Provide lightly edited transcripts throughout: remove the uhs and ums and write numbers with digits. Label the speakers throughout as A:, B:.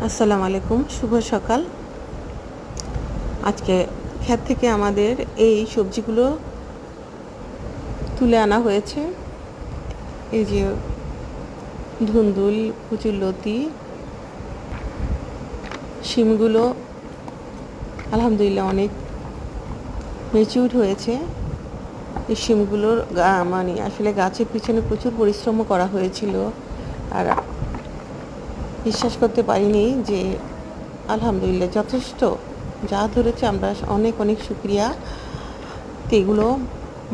A: আসসালামু আলাইকুম, শুভ সকাল। আজকে ক্ষেত থেকে আমাদের এই সবজিগুলো তুলে আনা হয়েছে। এই যে ধুন্দুল, কচুরলতি, শিমগুলো আলহামদুলিল্লাহ অনেক ম্যাচিউর হয়েছে। এই শিমগুলোর মানে আসলে গাছের পিছনে প্রচুর পরিশ্রমও করা হয়েছিল, আর বিশ্বাস করতে পারিনি যে আলহামদুলিল্লাহ যথেষ্ট যা ধরেছে। আমরা অনেক অনেক শুকরিয়া। তো এগুলো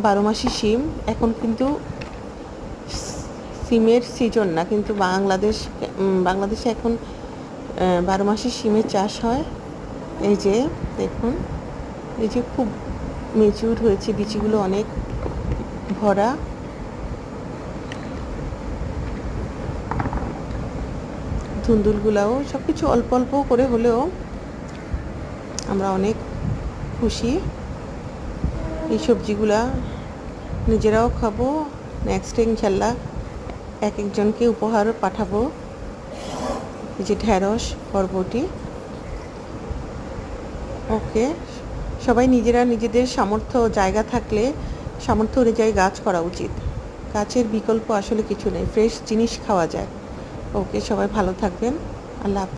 A: 12 মাসি শিম। এখন কিন্তু সিমের সিজন না, কিন্তু বাংলাদেশে এখন 12 মাসি শিমের চাষ হয়। এই যে দেখুন, এই যে খুব ম্যাচিউর হয়েছে, বিচিগুলো অনেক ভরা। ধুন্দুলগুলাও সব কিছু অল্প অল্প করে হলেও আমরা অনেক খুশি। এই সবজিগুলা নিজেরাও খাবো, নেক্সট ইনশাল্লাহ এক একজনকে উপহার পাঠাবো। এই যে ঢেঁড়স, বরবটি। ওকে, সবাই নিজেরা নিজেদের সামর্থ্য জায়গা থাকলে সামর্থ্য অনুযায়ী গাছ করা উচিত। গাছের বিকল্প আসলে কিছু নেই, ফ্রেশ জিনিস খাওয়া যায়। ওকে, সবাই ভালো থাকবেন। আল্লাহ হাফেজ।